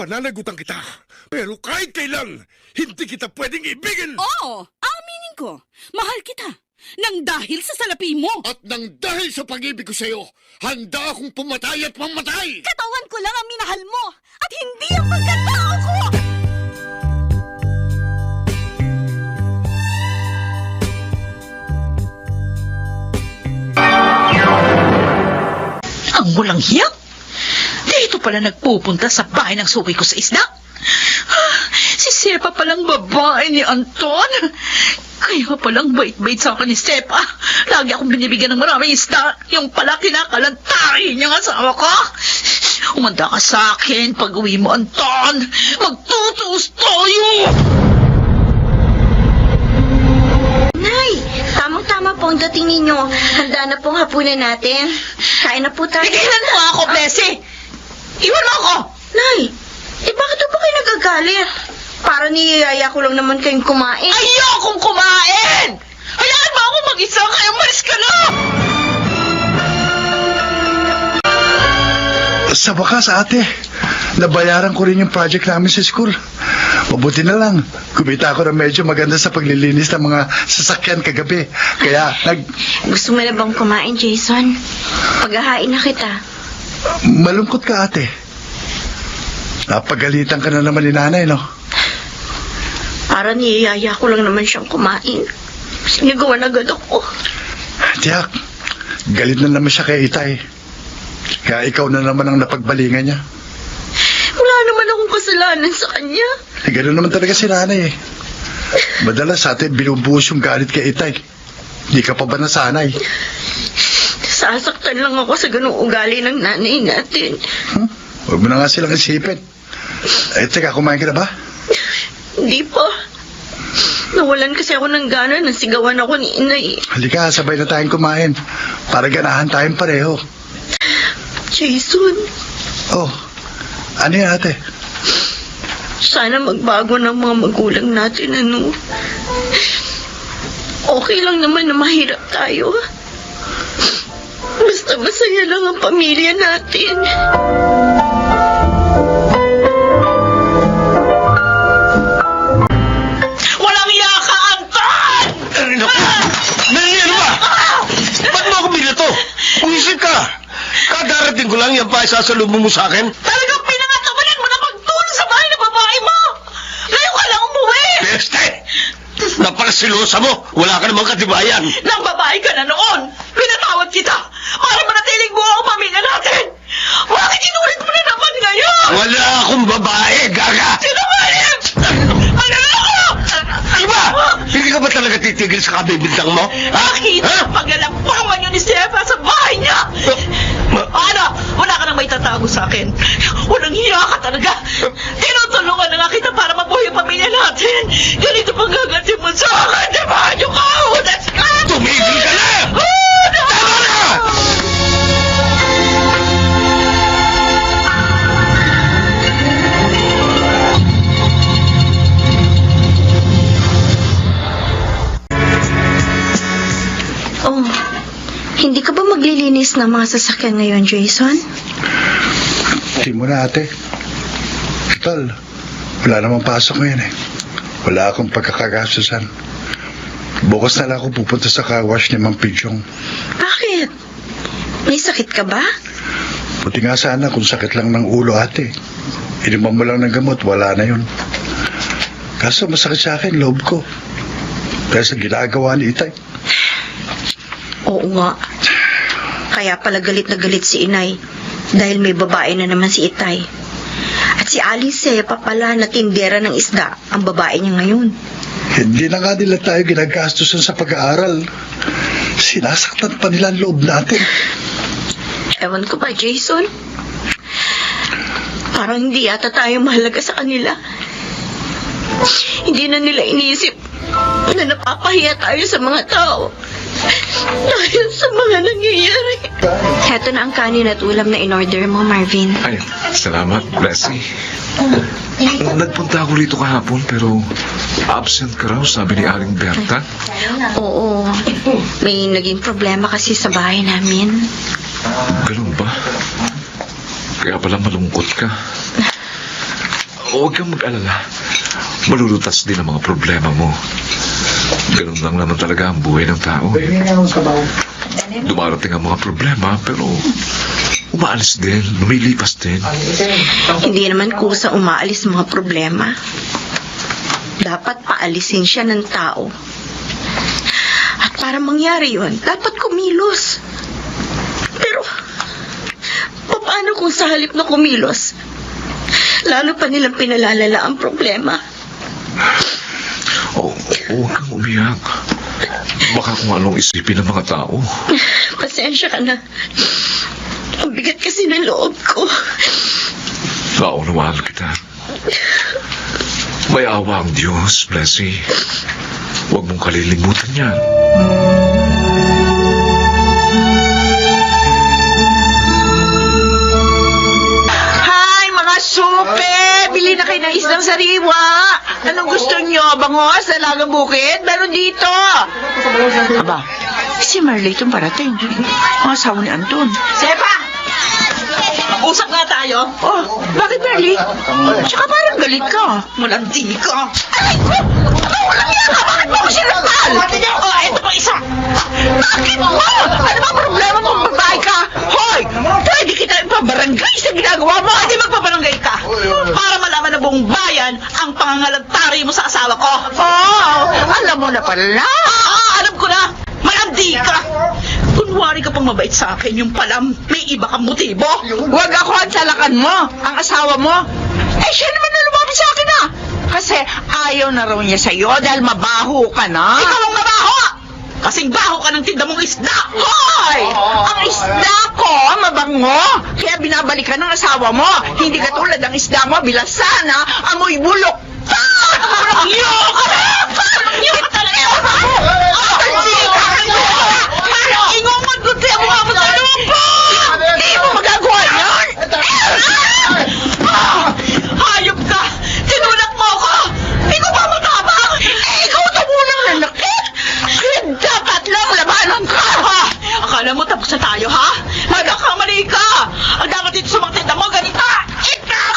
Pananagutan kita. Pero kahit kailan, hindi kita pwedeng ibigin. Oo, aminin ko. Mahal kita. Nang dahil sa salapi mo. At nang dahil sa pag-ibig ko sa'yo, handa akong pumatay at mamatay. Katawan ko lang ang minahal mo. At hindi ang pagkatao ko. Ang walang hiya. Dito pala nagpupunta sa bahay ng suki ko sa isda. Si Sepa palang babae ni Anton. Kaya palang bait-bait sa akin ni Sepa. Lagi akong binibigyan ng maraming isda. Yung pala kinakalantarin niyang asawa ko. Umanda ka sa akin pag uwi mo, Anton. Magtutuos tayo. Nay, tamang-tama po ang dating ninyo. Handa na pong hapunan natin. Kain na po tayo. Tigilan mo ako, Blessy. Iwan mo ako. Nay, bakit po kayo nagagalit? Para niyayaya ko lang naman kayong kumain. Ayokong kumain! Hayaan mo ako mag-isa, kaya umalis ka na! Sa wakas, ate, nabayaran ko rin yung project namin sa school. Mabuti na lang, kumita ako na medyo maganda sa paglilinis ng mga sasakyan kagabi. Kaya, Gusto mo na bang kumain, Jason? Paghahain na kita. malungkot ka, ate. Napagalitan ka na naman ni nanay, no? Para niyayaya ko lang naman siyang kumain. Sinigawan agad ako. Tiyak, galit na naman siya kay Itay. Kaya ikaw na naman ang napagbalingan niya. Wala naman akong kasalanan sa kanya. Ganoon naman talaga si nanay eh. Madalas sa atin binubuhos yung galit kay Itay. Di ka pa ba nasanay? Sasaktan lang ako sa ganung ugali ng nanay natin. Huwag mo na nga silang isipin. Teka, kumain ka na ba? Hindi pa. Nawalan kasi ako ng gana nang sigawan ako ni Inay. Halika, sabay na tayong kumain. Para ganahan tayong pareho. Jason, Oh, ano yan, ate? sana magbago ng mga magulang natin, ano? Okay lang naman na mahirap tayo. Basta masaya lang ang pamilya natin. Walang iya ka, Anton! Ay, naku! Nangyay, ano ba? Ba't mo ako binato? Umisip ka! Kadarating ko lang yan pa isasalubong mo sa akin. Talagang pinangatawanan mo na magtulong sa bahay ng babae mo! Ngayon ka lang umuwi! Peste! Napakasilosa mo! Wala ka namang katibayan! Nang babae ka na noon, pinatawad kita para manatiling buo ang pamilya natin! Bakit inulit mo na naman ngayon? Wala akong babae, gaga! Sinungaling! Ano na ako? Ano ba? Hindi ka ba talaga titigil sa kabibintang mo? Ha? Nakita Ha? ang paglalakbangan yun ni Sefa sa bahay niya! Ano? Wala ka nang may tatago sa akin. Walang hiya ka talaga. Tinutulungan na nga kita para mabuhay ang pamilya natin. Ganito pang gaganti mo sa akin. Dibahan niyo ka! Udas ka! Tumigil ka na! Tama na! Oh, hindi ka ba maglilinis ng mga sasakyan ngayon, Jason? Hindi mo na, ate. Total, wala namang pasok ngayon eh. Wala akong pagkakagastusan. Bukas na lang ako pupunta sa car wash ni Mang Pidyong. Bakit? May sakit ka ba? Buti nga sana kung sakit lang ng ulo, ate. Inuman mo lang ng gamot, wala na yun. Kaso masakit sa akin, loob ko. Dahil sa ginagawa ni Itay. Oo nga. Kaya pala galit na galit si Inay dahil may babae na naman si Itay. At si Alice pa pala na tindera ng isda ang babae niya ngayon. Hindi na nga nila tayo ginagastusan sa pag-aaral. Sinasaktan pa nila ang loob natin. Ewan ko ba, Jason? Parang hindi yata tayo mahalaga sa kanila. Hindi na nila iniisip na napapahiya tayo sa mga tao dahil sa mga nangyayari. Heto na ang kanin at ulam na in-order mo, Marvin. Ay, salamat, Blessy. Nagpunta ako rito kahapon pero absent ka raw, sabi ni Aling Berta. Oo, may naging problema kasi sa bahay namin. Ganun ba? Kaya pala malungkot ka. Huwag kang mag-alala. Malulutas din ang mga problema mo. Ganun lang naman talaga ang buhay ng tao. Dumarating ang mga problema, pero umaalis din, lumilipas din. Hindi naman kusa umaalis ang mga problema. Dapat paalisin siya ng tao. At para mangyari yun, dapat kumilos. Pero, paano kung sa halip na kumilos, lalo pa nilang pinalalala ang problema? Huwag kang umiyak. Baka kung anong isipin ng mga tao. Pasensya ka na. Ang bigat kasi ng loob ko. Naunawaan kita. May awa ang Diyos, Blessy. Huwag mong kalilimutan yan. Hi, mga supe! Bili na kayo ng isang sariwa. Anong gusto nyo? Bangos, dalagang bukid? Meron dito. Aba, si Marley itong parating. Ang asawa ni Anton. Sepa! Mag-usap nga tayo. Oh, bakit Marley? Tsaka parang galit ka. Malandi ka. Aray ko! Walang yan ka! Bakit mo ako sinakal? Oh, eto pa isa. Bakit mo? Ano ba problema mo? Babae ka? Hoy! Pwede kita ipabarangay sa ginagawa mo. Hindi magpabarangay ka. Para malaman ng buong bayan ang pangangalagtari mo sa asawa ko. Oh, alam mo na pala. Oo, alam ko na. Malandi ka. Kunwari ka pang mabait sa akin, yung palam may iba kang motibo. Huwag ako ang salakan mo, ang asawa mo. Eh, siya naman na lumapit sa akin ah. Kasi ayaw na raw niya sa'yo dahil mabaho ka na. Ikaw ang mabaho! Kasing baho ka ng tinda mong isda. Hoy! Ang isda ko, mabango. Kaya binabalikan ng asawa mo. Hindi katulad ang isda mo, bilasana, amoy bulok. Parang niyo! Parang niyo ka talaga! Ingungan ko siya mukha mo sa lupa! Hindi mo magagawa yan! Hayop ka! Tinulak mo ako! Hindi ko ba matabang? Ikaw ito munang nanakit! Kaya dapat lang labanan ka! Akala mo tapos na tayo, ha? Magkakamali ka! Ang dapat dito sa mga tinda mo, ganita! Ikaw!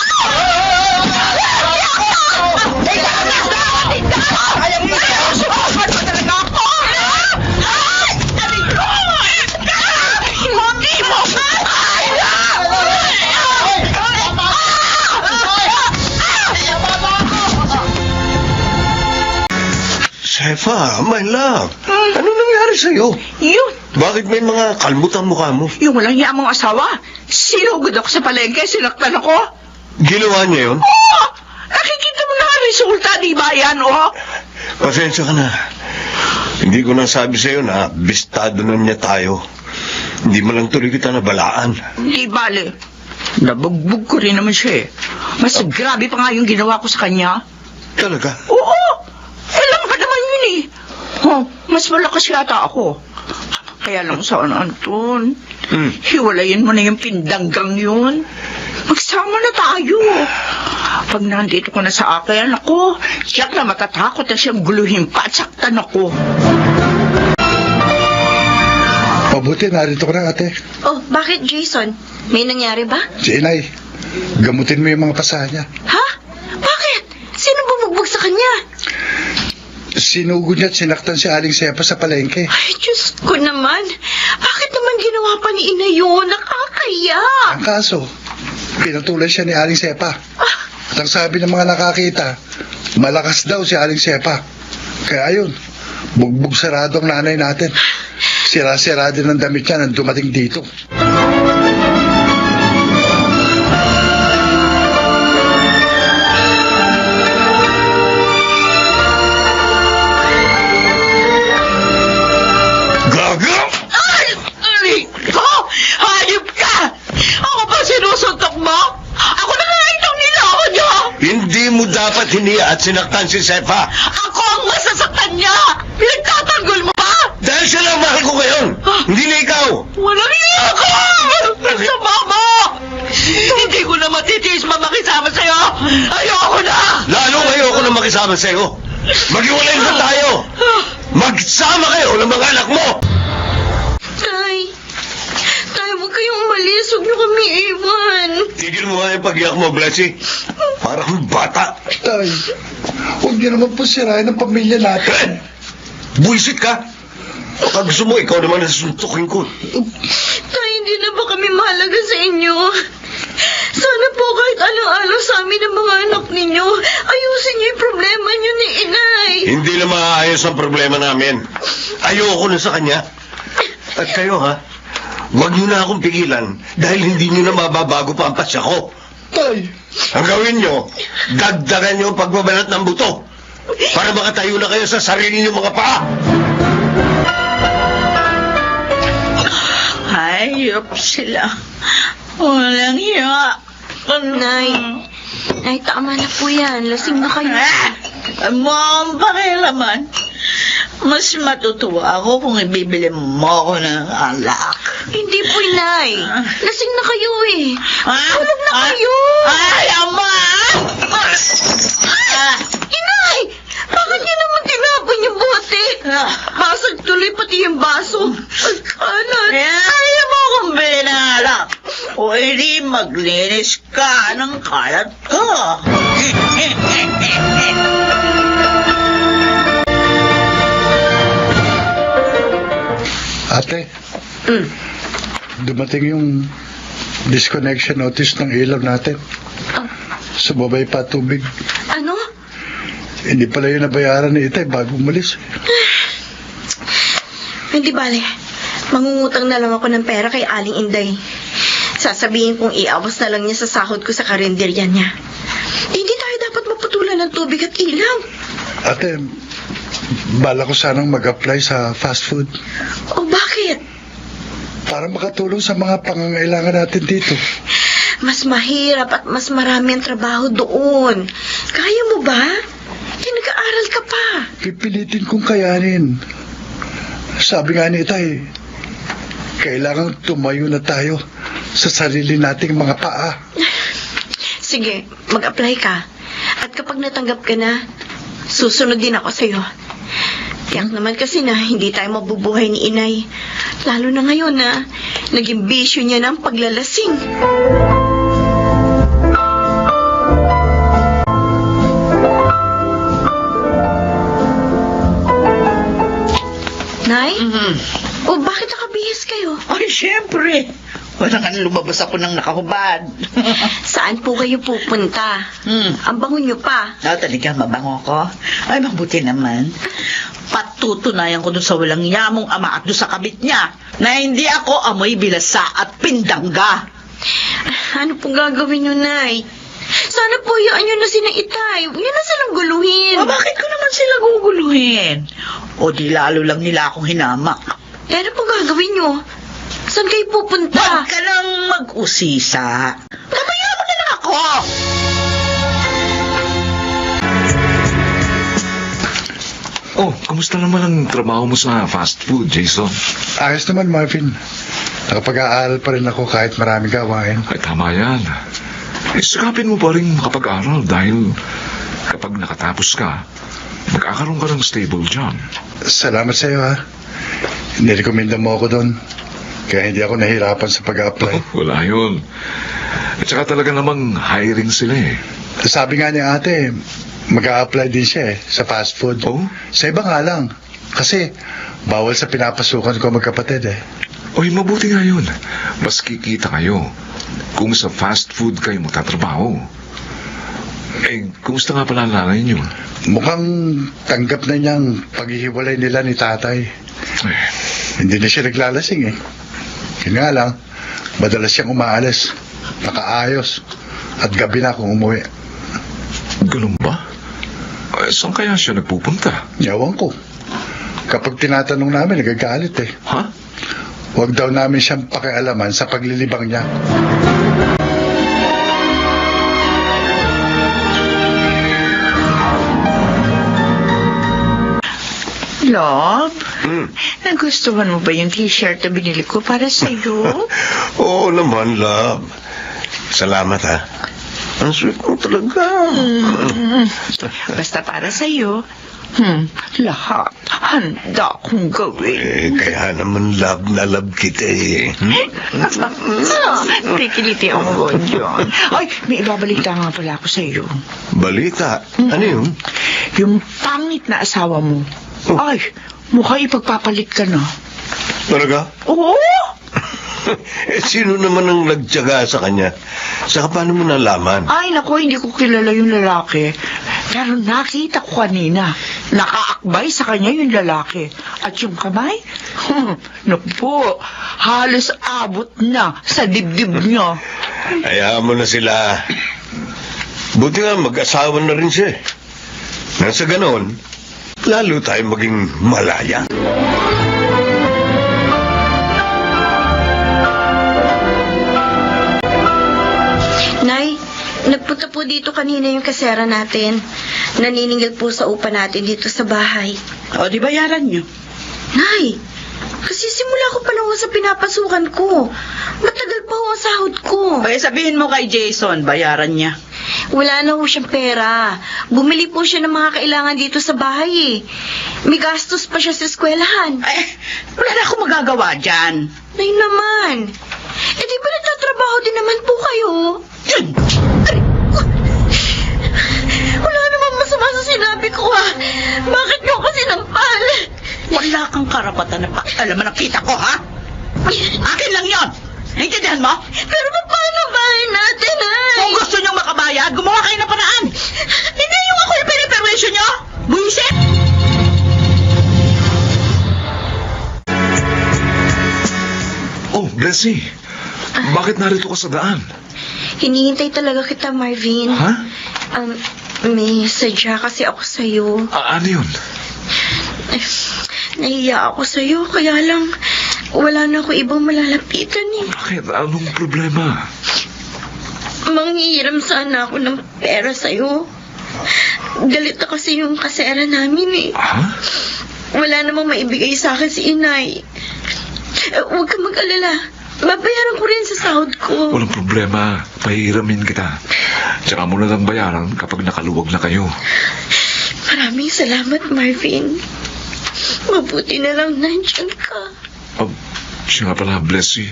Sefa, my love. Ano nangyari sa'yo? Yun! Bakit may mga kalmot ang mukha mo? Yung walang yamang asawa. Sinugod ako sa palengke, sinaktan ako. Ginawa niya yun? Oo! Nakikita mo na ang resulta, di ba yan, oh? Pasensya ka na. Hindi ko nang sabi sa'yo na bistado na niya tayo. Hindi mo lang tuloy kita nabalaan. Di bale. Nabugbog ko rin naman siya eh. Mas grabe pa nga yung ginawa ko sa kanya. Talaga? Oo! Alam ka naman yun eh. Oh, mas malakas yata ako. Kaya lang saan, Anton? Hiwalayin mo na yung pindanggang yun. Magsama na tayo. Pag nandito ko na sa akin, ako, siyak na matatakot na siyang guluhin pa at saktan ako. Mabuti, narito ka na, ate. Oh, bakit Jason? May nangyari ba? Si Inay, gamutin mo yung mga pasahan niya. Ha? Bakit? Sino bumugbog sa kanya? Sinugod niya at sinaktan si Aling Sepa sa palengke. Ay, Diyos ko naman. Bakit naman ginawa pa ni Ina yun? Nakakaya. Ang kaso, pinatulan siya ni Aling Sepa. At ang sabi ng mga nakakita, malakas daw si Aling Sepa. Kaya ayun, bugbog sarado ang nanay natin. Sira-sira din ang damit niya nang dumating dito. Gaga! Ay! Hayop ka! Ako ba sinusuntok mo? Ako na nga itong niloko niyo! Hindi mo dapat hiniya at sinaktan si Sefa. Ako ang masasaktan niya! Pinagtatanggol mo ba? Dahil siya lang mahal ko ngayon. Hindi na ikaw. Walang iya ako! Sama mo! Hindi ko na matitiis pa makisama sa'yo! Ayoko na! Lalong ayoko na makisama sa'yo. Maghiwalay na tayo. Magsama kayo ng mga anak mo. Tay, huwag kayong umalis. Huwag niyo kami iwan. Tigil mo nga yung pag-iyak mo, Blessy. Parang bata. Tay, huwag niyo naman po sirain ang pamilya natin. Buisit ka. Baka gusto mo, ikaw naman ang suntukin ko. Tay, hindi na ba kami mahalaga sa inyo? Sana po kahit ano-ano sa amin ng mga anak ninyo, ayusin niyo yung problema niyo ni Inay. Hindi na maayos ang problema namin. Ayoko na sa kanya. At kayo, ha? Huwag niyo na akong pigilan dahil hindi niyo na mababago pa ang pasya ko. Tay, Ang gawin niyo, dagdagan niyo ang pagbabalat ng buto para makatayo na kayo sa sarili niyo mga paa. Hayop sila. Walang hiya. Nay, tama na po yan. Lasing na kayo. Mom, pakialaman. Mas matutuwa ako kung ibibili mo ako ng alak. Hindi po, Inay. Lasing na kayo eh. Ah? Tulog na kayo. Ay, ama! Inay! Bakit niyo naman tinapon yung bote? Basag tuloy pati yung baso. Kanan. Ayaw mo akong bili ng alak. O hindi maglinis ka ng kalat ko. ate, dumating yung disconnection notice ng ilaw natin. Sumabay pa tubig. Ano? Hindi pala yung nabayaran ni Itay bago umalis. Hindi bale. Mangungutang na lang ako ng pera kay Aling Inday. Sasabihin kong iawas na lang niya sa sahod ko sa karinderya niya. Hindi tayo dapat maputulan ng tubig at ilaw. Ate, bala ko sanang mag-apply sa fast food O bakit? para makatulong sa mga pangangailangan natin dito. Mas mahirap at mas marami ang trabaho doon. Kaya mo ba? Nag-aaral ka pa. Pipilitin kong kayanin. Sabi nga ni Itay, kailangan tumayo na tayo sa sarili nating mga paa. Sige, mag-apply ka. At kapag natanggap ka na, susunod din ako sa'yo. Tiyak naman kasi na hindi tayo mabubuhay ni Inay. Lalo na ngayon na naging bisyo niya ng paglalasing. Nay? O bakit nakabihis kayo? Ay, syempre. Wala nga lumabas ako ng nakahubad. Saan po kayo pupunta? Ang bango niyo pa. Talaga, mabango ko. Ay, mabuti naman. Patutunayan ko dun sa walang yamong ama at dun sa kabit niya na hindi ako amoy bilasa at pindangga. Ano pong gagawin niyo, Nay? Sana po yaan niyo na sina Itay. Huwag niyo na silang guluhin. Bakit ko naman sila guguluhin? O di lalo lang nila akong hinamak. Ano pong gagawin niyo? Saan kayo pupunta? Huwag ka nang mag-usisa. Mayaman na lang ako. Oh, kamusta naman ang trabaho mo sa fast food, Jason? Ayos naman, Marvin. Nakapag-aaral pa rin ako kahit maraming gawain. Ay, tama yan. Sikapin mo pa rin makapag-aral dahil kapag nakatapos ka, magkakaroon ka ng stable job. Salamat sa iyo, ha. Nirekomenda mo ako doon. Kaya hindi ako nahirapan sa pag-apply. Wala yun. At saka talaga namang hiring sila eh. Sabi nga ni ate, mag-a-apply din siya sa fast food. Oh? Sa iba nga lang. Kasi bawal sa pinapasukan ko magkapatid eh. Oy, mabuti nga yun. Mas kikita kayo kung sa fast food kayo magtatrabaho. Eh, kumusta nga pala ang nanay niyo? Mukhang tanggap na niyang paghihiwalay nila ni tatay. Eh, Hindi na siya naglalasing eh. Yun nga lang, madalas siyang umaalis, nakaayos, at gabi na kung umuwi. ganun ba? Eh, saan kaya siya nagpupunta? Yawan ko. Kapag tinatanong namin, nagagalit eh. Ha? Huwag daw namin siyang pakialaman sa paglilibang niya. Love, nagustuhan mo ba yung t-shirt na binili ko para sa'yo? Oo naman, love. Salamat, ha. Ang sweet mo talaga. Basta para sa'yo, Lahat. Handa kong gawin. Kaya naman love na love kita eh. Tikiliti ako dyan. Ay, may ibabalita nga pala ako sa iyo. Balita? Ano yun? Yung pangit na asawa mo. Ay, mukhang ipagpapalit ka na. Talaga? Oo! Sino naman ang nagtyaga sa kanya? Saka paano mo nalaman? Ay, naku, hindi ko kilala yung lalaki. Pero nakita ko kanina. Nakaakbay sa kanya yung lalaki. At yung kamay? Naku po, halos abot na sa dibdib niya. Hayaan mo na sila. Buti nga mag-asawa na rin siya. Nang sa ganon, lalo tayo maging malaya. Nay, nagpunta po dito kanina yung kasera natin. Naniningil po sa upa natin dito sa bahay. O, di bayaran niyo? Nay, kasi simula ko pa lang sa pinapasukan ko. Matagal pa ho ang sahod ko. Kaya sabihin mo kay Jason, bayaran niya. Wala na ho siyang pera. Bumili po siya ng mga kailangan dito sa bahay eh. May gastos pa siya sa eskwelahan. Ay, wala na akong magagawa dyan. Nay naman. Eh di ba nagtatrabaho din naman po kayo? Yun! Wala naman masama sa sinabi ko ha. Bakit niyo kasi nampal? Wala kang karapatan na pakialaman ang kita ko, ha? Akin lang yon. Naintindihan mo? Pero paano bahay natin ay? Kung gusto niyong makabayad, gumawa kayo ng paraan. Hindi yung ako yung piniperwisyo niyo. Buisit! Oh, Blessy. Bakit narito ka sa daan? Hinihintay talaga kita, Marvin. Ha? May sadya kasi ako sa'yo. Ano yun? Nahiya ako sa'yo, kaya lang wala na ako ibang malalapitan eh. Bakit? Anong problema? Manghihiram sana ako ng pera sa'yo. Galit na kasi yung kasera namin eh. Ha? Wala namang maibigay sa akin si inay. Huwag ka mag-alala. Babayaran ko rin sa sahod ko. Walang problema. Pahihiramin kita. Tsaka mo na lang bayaran kapag nakaluwag na kayo. Maraming salamat, Marvin. Mabuti na lang nandyan ka. Siya nga pala, Blessy.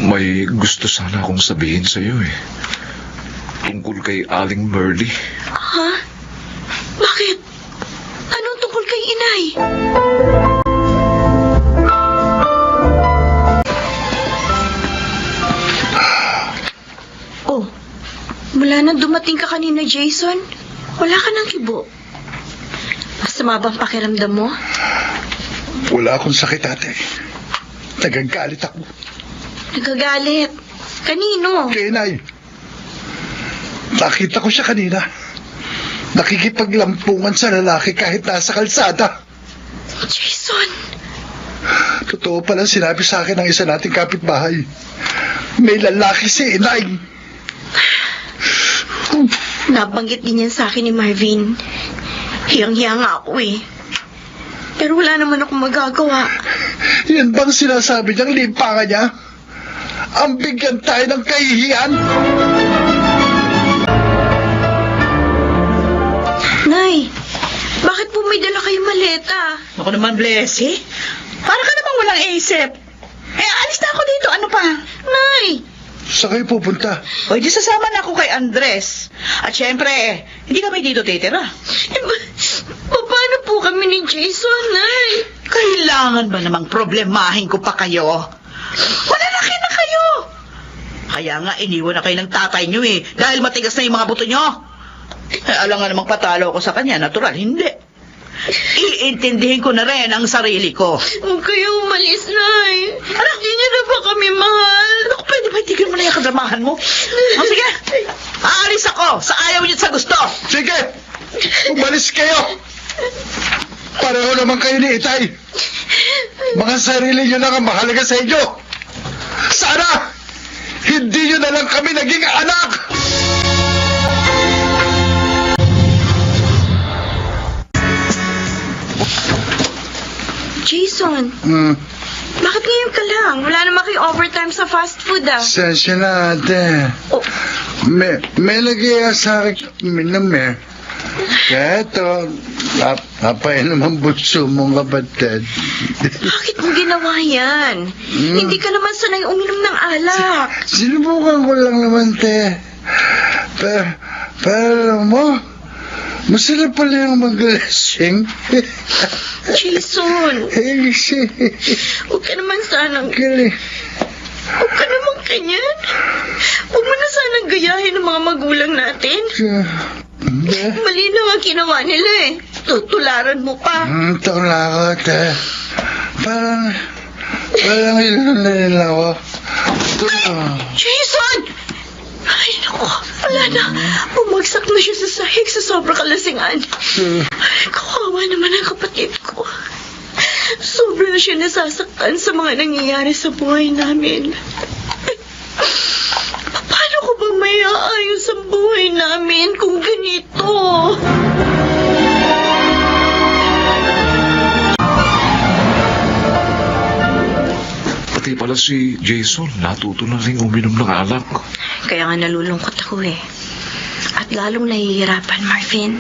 May gusto sana akong sabihin sa iyo eh. Tungkol kay Aling Merly. Ha? Bakit? Anong tungkol kay inay? Oh, mula nang dumating ka kanina, Jason, wala ka ng kibo. Masama bang pakiramdam mo? Wala akong sakit, ate. Nagagalit ako. Nagagalit? Kanino? Kay Inay. Nakita ko siya kanina. Nakikipaglampungan sa lalaki kahit nasa kalsada. Jason! Totoo pala sinabi sa akin ng isa nating kapitbahay. May lalaki si Inay. Nabanggit din yan sa akin ni Marvin. Hiyang-hiya nga ako eh. Pero wala naman akong magagawa. Yan bang sinasabi niyang limpangan niya? Ang bigyan tayo ng kahihiyan? Nay, bakit po may dala kayong maleta? Ako naman, Blessy. Para ka namang walang isip. Alis na ako dito. Ano pa? Nay! Saan kayo pupunta? O, di sasama na ako kay Andres. At syempre, hindi kami dito titira. Paano po kami ni Jason, Nay? Kailangan ba namang problemahin ko pa kayo? Malalaki na kayo. Kaya nga, iniwan na kayo ng tatay nyo eh. Dahil matigas na yung mga buto nyo. Alam nga namang patalo ko sa kanya. Natural, hindi. Iintindihin ko na rin ang sarili ko. Huwag kayong umalis, Nay. Hindi niyo na ba kami mahal? Naku, pwede ba itigil mo na yung kadramahan mo? O, sige. Aalis ako sa ayaw niyo at sa gusto. Sige! Umalis kayo! Pareho naman kayo ni Itay. Mga sarili nyo lang ang mahalaga sa inyo. Sana, hindi nyo na lang kami naging anak! Jason, bakit ngayon ka lang? Wala naman kayo overtime sa fast food ah. Sensya na, ate. Oh, May nag-iaya sa akin minam eh. Kaya ito, napainom ang bunso mong kapatid. Bakit mo ginawa yan? Hindi ka naman sanay uminom ng alak. Sinubukan ko lang naman, te. Pero alam mo, masarap pala yung mag-lasing. Jason, Kasi, huwag ka naman sanang... galing. Huwag ka naman ganyan. Huwag mo na sanang gayahin ng mga magulang natin. Mali na nga ginawa nila eh. Tutularan mo pa. Tula ko, te. Parang ilan na rin ako. Jason! Ay, naku. Wala na. Bumagsak na siya sa sahig sa sobrang kalasingan. Ay, kawawa naman ang kapatid ko. Sobra na siya nasasaktan sa mga nangyayari sa buhay namin. Paano ko ba may aayos ang buhay namin kung ganito? Pati pala si Jason, natuto na rin uminom ng alak. Kaya nga nalulungkot ako eh. At lalong nahihirapan, Marvin.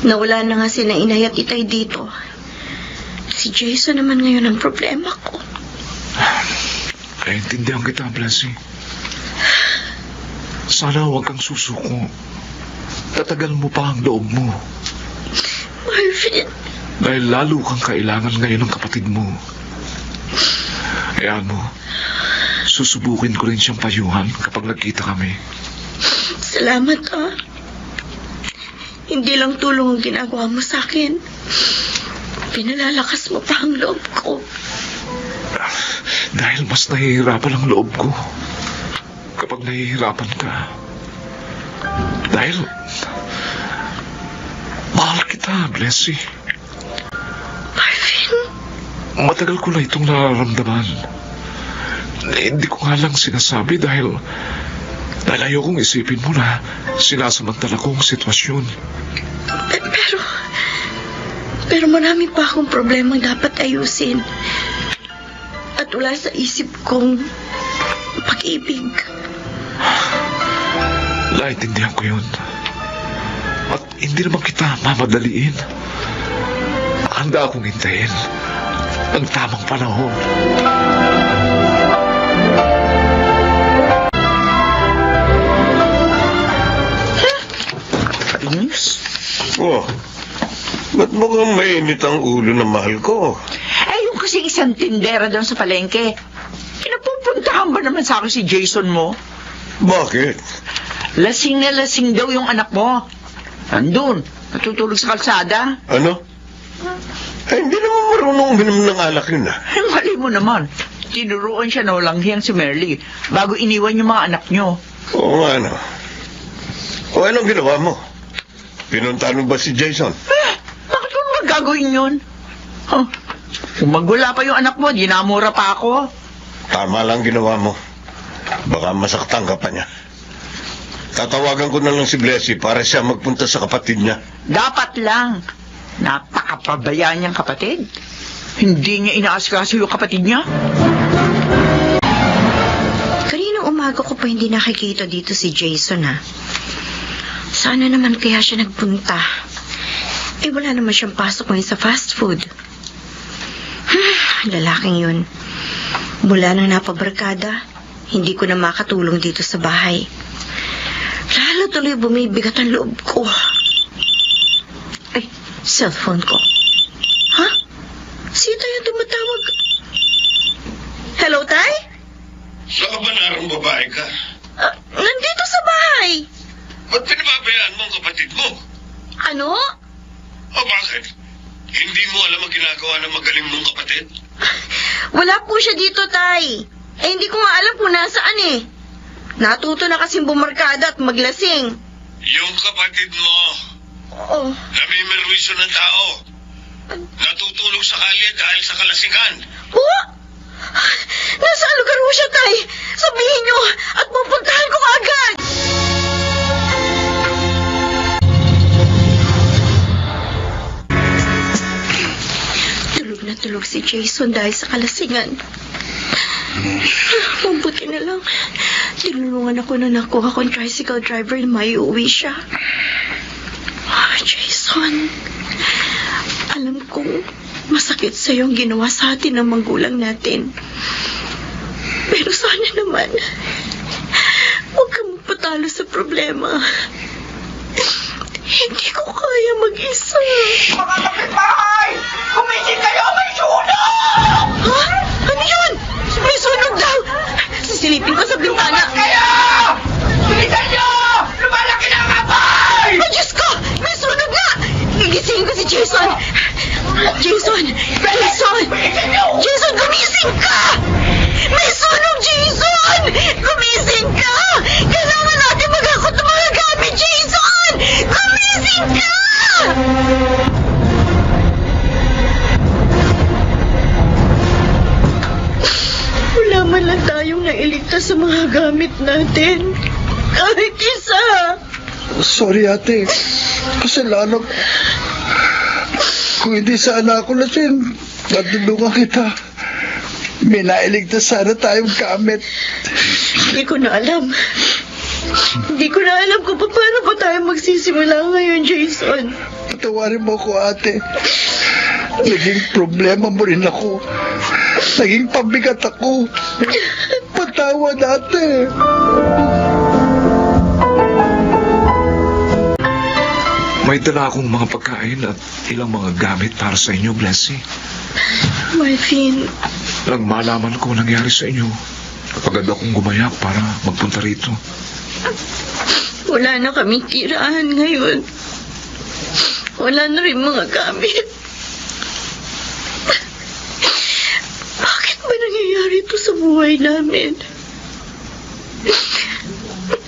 Nawala na nga sina inay at itay dito. Si Jason naman ngayon ang problema ko. Naintindihan kita, Blessy. Sana huwag kang susuko. Tatagal mo pa ang loob mo. Marvin, Dahil lalo kang kailangan ngayon ng kapatid mo. Hayaan mo, susubukin ko rin siyang payuhan kapag nagkita kami. salamat ah. Hindi lang tulong ang ginagawa mo sa akin. Pinalalakas mo pa ang loob ko. Dahil mas nahihirapan ang loob ko kapag nahihirapan ka. Dahil mahal kita, Blessy. Marvin, Matagal ko na itong nararamdaman. Hindi ko nga lang sinasabi dahil ayokong isipin mo na sinasamantala ko ang sitwasyon. pero marami pa akong problemang dapat ayusin. At wala sa isip kong pag-ibig. Naintindihan ko yun. At hindi naman kita mamadaliin. Handa akong hintayin ang tamang panahon. Oh, ba't mukhang mainit ang ulo ng mahal ko? Yung kasi isang tindera doon sa palengke. Pinapupuntahan ba naman sa akin si Jason mo? Bakit? Lasing na lasing daw yung anak mo. Andun, natutulog sa kalsada. Ano? Hindi naman marunong uminom ng alak yun ah. Mali mo naman. Tinuruan siya na walang hiyang si Merly bago iniwan yung mga anak nyo. Oo nga ano. O anong ginawa mo? Pinuntahan mo ba si Jason? Bakit mo magagawin yun? Kung magwala pa yung anak mo, dinamura pa ako. Tama lang ginawa mo. Baka masaktan ka pa niya. Tatawagan ko na lang si Blessy para siya magpunta sa kapatid niya. Dapat lang. Napakapabayaan niyang kapatid. Hindi niya inaasikaso yung kapatid niya. Kaninang umaga ko pa hindi nakikita dito si Jason ha. Sana naman kaya siya nagpunta. Wala naman siyang pasok ngayon sa fast food. Lalaking yun. Mula nang napabarkada, hindi ko na makatulong dito sa bahay. Lalo tuloy bumibigat ang loob ko. Ay, cellphone ko. Ha? Sino yung tumatawag? Hello, Tay? Sa kabanarang babae ka? Nandito sa bahay. Ba't pinababayaan mo ang kapatid mo? Ano? O bakit? Hindi mo alam ang ginagawa ng magaling mong kapatid? Wala po siya dito, Tay. Hindi ko nga alam kung nasaan eh. Natuto na kasing bumarkada at maglasing. Yung kapatid mo, Oo. namimerwisyo ng tao. Natutulog sa kalye dahil sa kalasingan. Oh? Nasaan lugar mo siya, Tay? Sabihin niyo at pupuntahan ko agad. Tulog na tulog si Jason dahil sa kalasingan. Mabuti na lang. Tinulungan ako na nakuha kong tricycle driver na maiuwi siya. Jason, alam kong masakit sa'yo ang ginawa sa atin ng magulang natin. Pero sana naman, huwag kang magpatalo sa problema. Hindi ko kaya mag-isa. Mga kapitbahay! Kumising kayo! May sunog! Ha? Ano yun? May sunog daw! Sisilipin ko sa bintana. Kayo! Bilisan nyo! Lumalaki na ang apoy! Ay, Diyos ko! May sunog na! Gigisingin ko si Jason! Jason! Jason! Jason, gumising ka! May sunog, Jason! Gumising ka! Kailangan natin maghakot ng mga gamit, Jason! Gumising ka! Wala man lang tayong nailigtas sa mga gamit natin. Kahit isa! Sorry, ate. Kasalanan ko. Kung hindi sana ako lasing, natulungan kita. May nailigtas sana tayong gamit. Hindi ko na alam. Hindi ko na alam kung paano pa tayo magsisimula ngayon, Jason. Patawarin mo ako, ate. Naging problema mo rin ako. Naging pabigat ako. Patawad, ate. May dala akong mga pagkain at ilang mga gamit para sa inyo, Blessy. Marvin, Nang malaman ko nangyari sa inyo, agad akong gumayak para magpunta rito. wala na kaming tirahan ngayon. Wala na rin mga gamit. Bakit ba nangyayari ito sa buhay namin?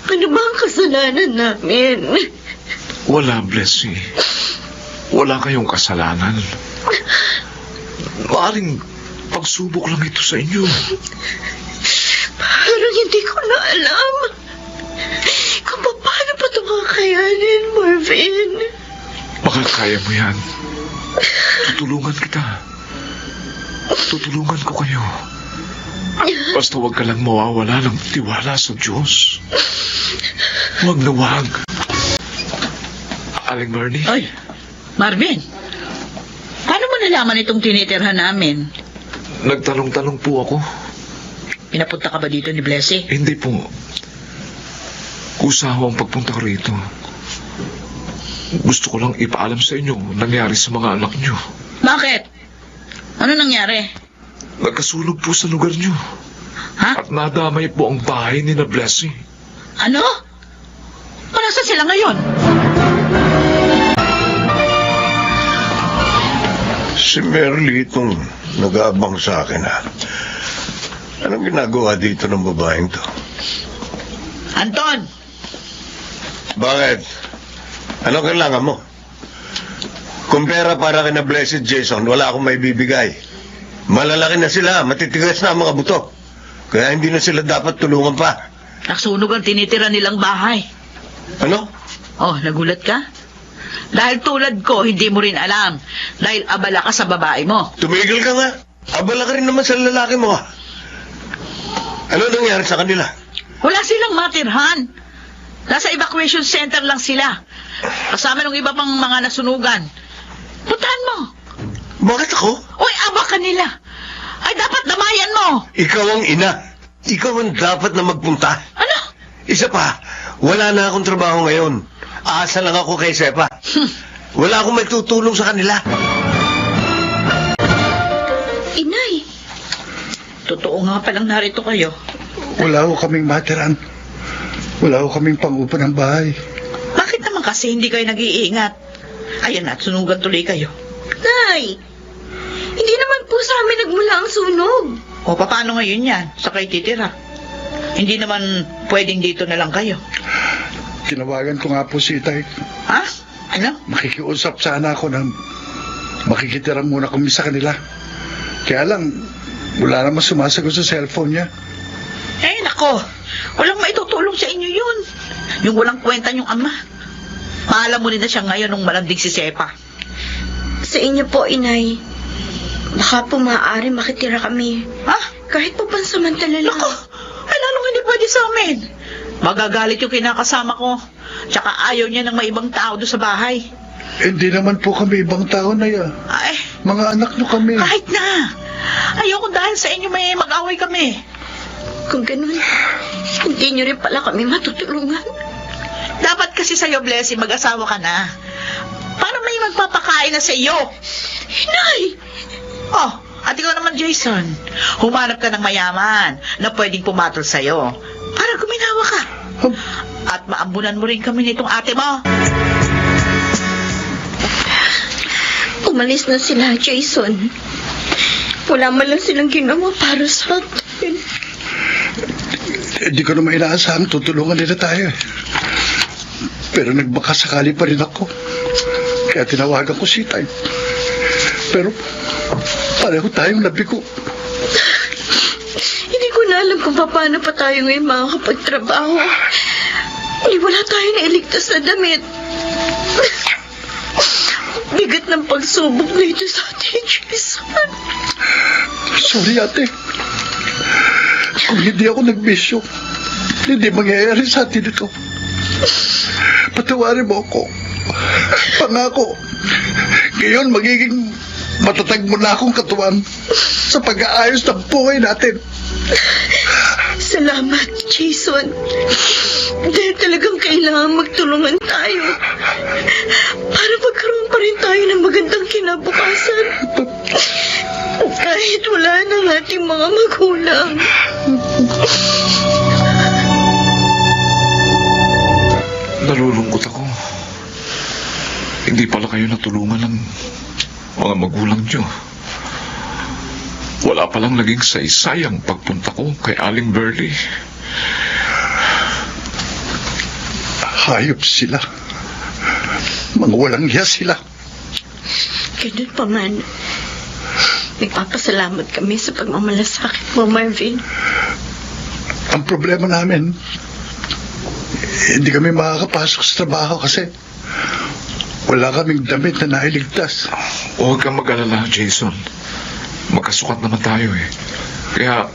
Ano ba ang kasalanan namin? Wala, Blessy. Wala kayong kasalanan. Maaring pagsubok lang ito sa inyo. Parang hindi ko na alam kung paano pa ito kakayanin, Marvin. Baka kaya mo yan. Tutulungan kita. Tutulungan ko kayo. Basta huwag ka lang mawawala ng tiwala sa Diyos. Huwag na huwag. Aling Marnie? Ay, Marvin, paano mo nalaman itong tinitirhan namin? Nagtanong-tanong po ako. Pinapunta ka ba dito ni Blessy? Hindi po. Kusa ho ang pagpunta ko rito. Gusto ko lang ipaalam sa inyo nangyari sa mga anak nyo. Bakit? Ano nangyari? Nagkasunog po sa lugar nyo. Ha? At nadamay po ang bahay ni na Blessy. Ano? Nasaan sila ngayon? Si Merly itong nag-aabang sa akin, ha? Anong ginagawa dito ng babaeng to? Anton! Bakit? Anong kailangan mo? Kung pera para kina Blessed Jason, wala akong may bibigay. Malalaki na sila, matitigas na ang mga buto. Kaya hindi na sila dapat tulungan pa. Nasunog ang tinitira nilang bahay. Ano? Oh, nagulat ka? Dahil tulad ko, hindi mo rin alam. Dahil abala ka sa babae mo. Tumigil ka nga. Abala ka rin naman sa lalaki mo, ha? Ano nangyari sa kanila? Wala silang matirhan. Nasa evacuation center lang sila. Kasama ng iba pang mga nasunugan. Puntahan mo. Bakit ako? Uy, aba ka nila. Ay, dapat damayan mo. Ikaw ang ina. Ikaw ang dapat na magpunta. Ano? Isa pa, wala na akong trabaho ngayon. Aasa lang ako kay Sepa. Wala akong may tutulong sa kanila. Inay, Totoo nga palang narito kayo. Wala ko kaming matiran. Wala ko kaming pangupa ng bahay. Bakit naman kasi hindi kayo nag-iingat? Ayan na, sunugan tuloy kayo. Nay! Hindi naman po sa amin nagmula ang sunog. O, paano ngayon yan? Sa kayo titira? Hindi naman pwedeng dito na lang kayo. Tinawagan ko nga po si Itay. Ha? Ano? Makikiusap sana ako na makikitira muna kami sa kanila. Kaya lang, wala naman sumasagot sa cellphone niya. Eh, nako. Walang maitutulong sa inyo yun. Yung walang kwenta yung ama. Maalam mo rin na siya ngayon nung malanding si Sepa. Sa inyo po, Inay. Baka po maaari makitira kami. Ha? Kahit po pansamantala lang. Nako. Ay, lalong hindi pwede sa amin. Magagalit yung kinakasama ko. Tsaka ayaw niya ng may ibang tao doon sa bahay. Hindi naman po kami ibang tao na yan. Ay, Mga anak nyo kami. kahit na. Ayoko dahil sa inyo may mag-away kami. Kung ganun, hindi niyo rin pala kami matutulungan. Dapat kasi sa'yo, Blessy, mag-asawa ka na. Para may magpapakain na sa iyo. Inay! Oh, at ikaw naman, Jason. Humanap ka ng mayaman na pwedeng pumatol sa'yo. Para guminawa ka. At maambunan mo rin kami nitong ate mo. Umalis na sila, Jason. Wala man lang silang ginawa para sa atin. Hindi ko naman inaasahan tutulungan nila tayo. Pero nagbakasakali pa rin ako. Kaya tinawagan ko si Tay. Pero pareho tayong nabigo. Hindi ko na alam kung paano pa tayo ngayon makakapagtrabaho. Hindi wala tayo na iligtas na damit. Bigat ng pagsubok na ito sa atin, Jason. Sorry, ate. Kung hindi ako nagbisyo, hindi mangyayari sa atin ito. Patawarin mo ako. Pangako. Ngayon, magiging matatag mo na akong katuwang sa pag-aayos ng buhay natin. Salamat, Jason. Dahil talagang kailangan magtulungan tayo. Para magkaroon pa rin tayo ng magandang kinabukasan. Kahit wala ng ating mga magulang. Nalulungkot ako. Hindi pala kayo natulungan ng mga magulang nyo. Wala palang naging saysay ang pagpunta ko kay Aling Burley. Hayop sila. Mga walang hiya sila. Ganun pa man. Nagpapasalamat kami sa pagmamalasakit mo, Marvin. Ang problema namin, hindi kami makakapasok sa trabaho kasi wala kaming damit na nailigtas. Huwag kang mag-alala, Jason. Magkasukat naman tayo eh. Kaya,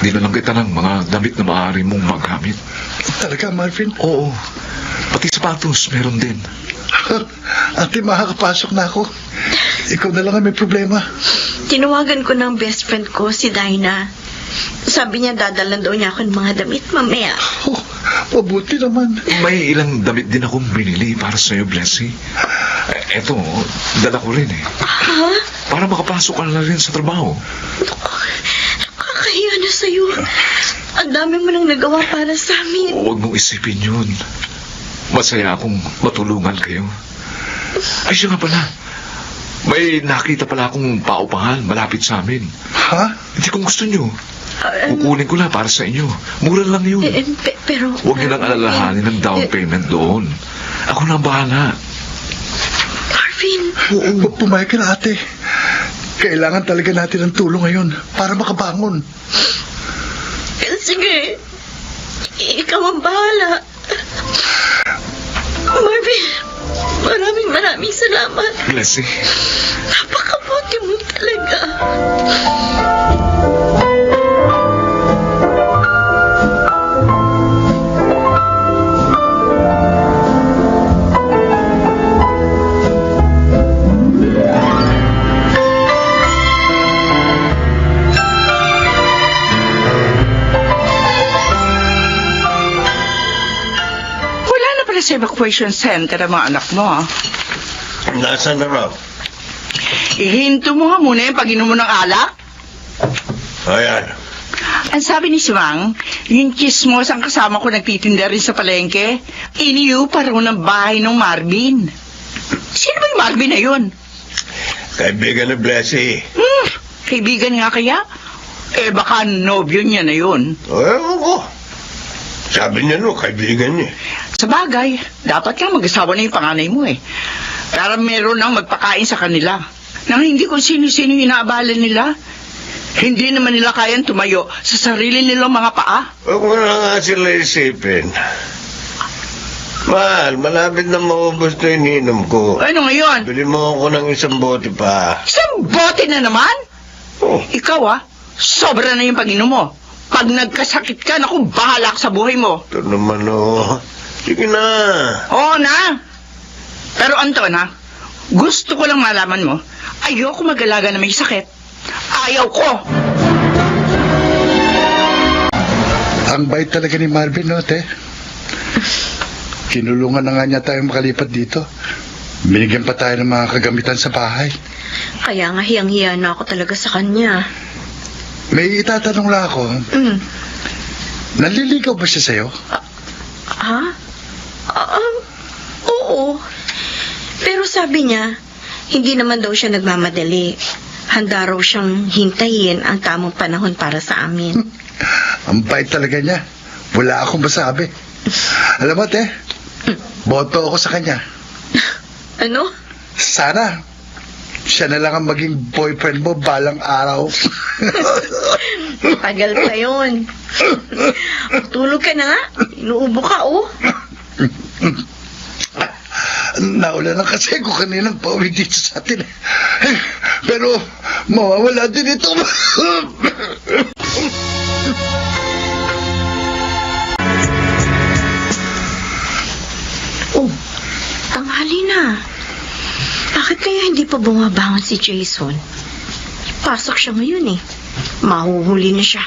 dinalang kita ng mga damit na maaari mong magamit. Talaga, Marvin? Oo. Pati sapatos, meron din. Ate, makakapasok na ako. Ikaw na lang ang may problema. Tinawagan ko ng best friend ko, si Dinah. Sabi niya dadalan daw niya ako ng mga damit mamaya. Oh, mabuti naman. May ilang damit din akong binili para sa'yo, Blessy. Eto, dala ko rin eh. Ha? Para makapasok ka na rin sa trabaho. Kakahiya na sa'yo. Ang dami mo nang nagawa para sa amin. Huwag mong isipin yun. Masaya akong matulungan kayo. Ay, siya nga pala. May nakita pala akong paupahan malapit sa amin. Ha? Hindi kung gusto nyo. Kukunin ko na para sa inyo. Mura lang yun. Pero... Huwag niyo lang alalahanin ng down payment doon. Ako na ang bahala. Marvin. Oo, pumayag ka na, ate. Kailangan talaga natin ng tulong ngayon para makabangon. Sige. Ikaw ang bahala. Marvin, maraming salamat. Blessy. Napakabuti mo talaga. Sa evacuation center ang mga anak mo, ha? Nasaan na raw? Ihinto mo nga muna yung pag-inom mo ng alak. Ayan. Ang sabi ni Simang, yung chismos ang kasama ko nagtitinda rin sa palengke, iniyo pa raw ng bahay ng Marvin. Sino ba yung Marvin na yun? Kaibigan ni Blessy. Kaibigan nga kaya? Eh baka nobyo niya na yun. Ewan ko. Sabi niya no, kaibigan niya. Sa bagay, dapat kang mag-asawa na yung panganay mo eh. Para meron nang magpakain sa kanila. Nang hindi kung sino-sino yung inaabala nila. Hindi naman nila kayang tumayo sa sarili nilang mga paa. Huwag mo na nga sila isipin. Mahal, malapit na maubos na ininom ko. Ano ngayon? Bili mo ako ng isang bote pa. Isang bote na naman? Oh. Ikaw sobra na yung pag-inom mo. Pag nagkasakit ka, naku, bahala ka sa buhay mo. Ito naman Sige na. Oo na. Pero Anton Gusto ko lang malaman mo, ayoko mag-alaga na may sakit. Ayaw ko! Ang bait talaga ni Marvin, no, te? Kinulungan na nga niya tayo makalipat dito. Binigyan pa tayo ng mga kagamitan sa bahay. Kaya nga hiyang-hiya na ako talaga sa kanya. May itatanong lang ako. Naliligaw ba siya sa'yo? Ha? Oo. Pero sabi niya, hindi naman daw siya nagmamadali. Handa raw siyang hintayin ang tamang panahon para sa amin. Ang bait talaga niya. Wala akong masabi. Alam mo, te, boto ako sa kanya. Ano? Sana, siya na lang ang maging boyfriend mo balang araw. Tagal pa yun. Tulog ka na nga. Inuubo ka, oh. Naula na kasi ako kaninang pauwi dito sa atin. Pero, mawawala din ito. Oh, tanghali na. Bakit kaya hindi pa bumabangon si Jason? Pasok siya ngayon eh. Mahuhuli na siya.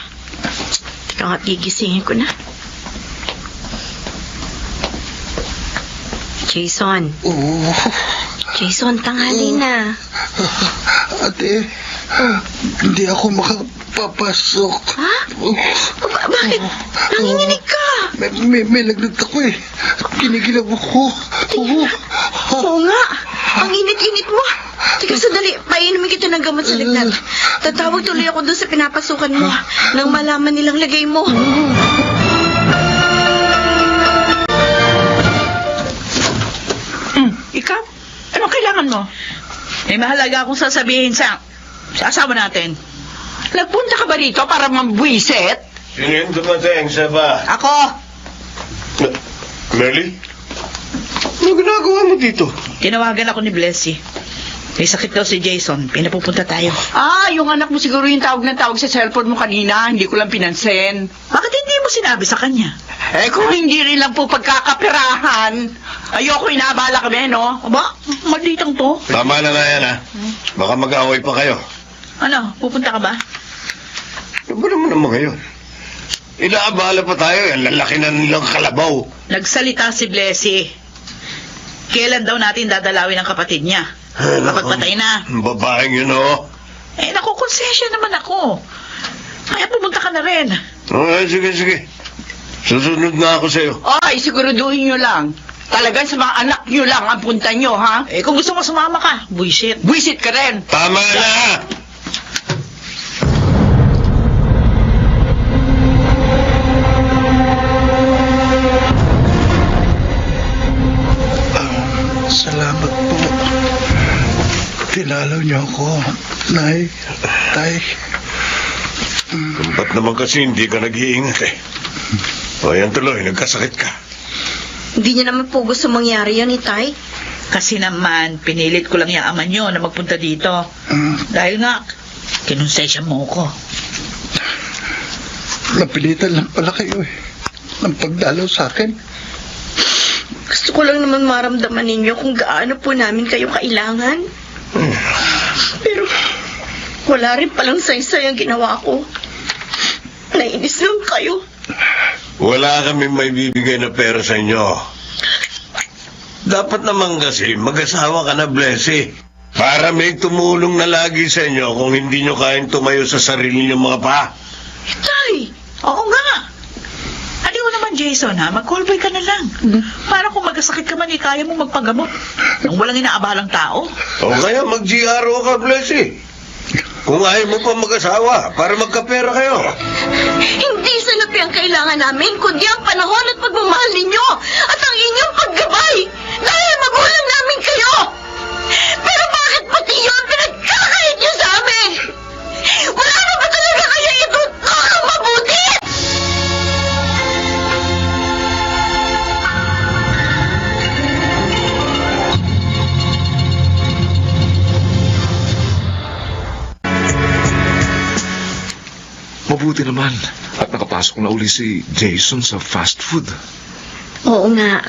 Teka nga, gigisingin ko na. Jason. Oo. Jason, tanghali na. Ate, hindi ako makapapasok. Ha? Bakit? Nanginginig ka. May lagnat ako eh. Kinigilaw ako. Oo nga. Ang init-init mo. Teka, sandali. Painumin kita ng gamot sa lagnat. Tatawag tuloy ako doon sa pinapasukan mo nang malaman nilang lagay mo. Ikaw? Anong kailangan mo? May mahalaga akong sasabihin sa asawa natin. Nagpunta ka ba rito para mambwisit? Sino yung dumating sa ba? Ako! Merly? Ano ginagawa mo dito? Tinawagan ako ni Blessy. May sakit daw si Jason. Pinapupunta tayo. Yung anak mo siguro yung tawag ng tawag sa cellphone mo kanina. Hindi ko lang pinansin. Bakit hindi mo sinabi sa kanya? Kung hindi rin lang po pagkakapirahan, ayoko inaabala kami, no? Aba, malditang to. Tama na nga yan, ha? Baka mag-away pa kayo. Ano, pupunta ka ba? Ano ba naman naman ngayon? Inaabala pa tayo, yan lalaki na nilang kalabaw. Nagsalita si Blessy. Kailan daw natin dadalawin ang kapatid niya? Kapag patay na. Babaeng yun, oh. Nakukonsensya naman ako. Kaya pumunta ka na rin. Sige. Susunod na ako sa'yo. Ay, siguraduhin nyo lang. Talagang sa mga anak nyo lang ang punta nyo, ha? Kung gusto mo sumama ka, buisit. Buisit ka rin. Tama na! Salamat po. Tinalaw niyo ako, Nay, Tay. Ba't naman kasi hindi ka nag-iingat eh? O yan tuloy, nagkasakit ka. Hindi niya naman po gusto mangyari yan, Itay. Kasi naman, pinilit ko lang yung ama nyo na magpunta dito. Dahil nga, kinonsensya mo ko. Napilitan lang pala kayo eh. Ng pagdalaw sa akin. Gusto ko lang naman maramdaman ninyo kung gaano po namin kayo kailangan. Pero, wala rin palang saysay ang ginawa ko. Nainis lang kayo. Wala kami may bibigay na pera sa inyo. Dapat naman kasi mag-asawa ka na, Blessy. Para may tumulong na lagi sa inyo kung hindi nyo kayang tumayo sa sarili nyo mga pa. Tay, oo nga. Aliw naman, Jason, ha? Mag-callboy ka na lang. Para kung magkasakit ka man, kaya mo magpagamot. Nang walang inaabalang tao. O kaya mag-GRO ka, Blessy. Kung ayaw mo pa mag-asawa, para magkapera kayo. Hindi salapi ang kailangan namin, kundi ang panahon at pagmamahal ninyo at ang inyong paggabay. Dahil magulang namin kayo. Pero bakit pati yun pinagkakait niyo sa amin? Wala na ba talaga kayo itutulong mabuti? Mabuti naman. At nakapasok na uli si Jason sa fast food. Oo nga.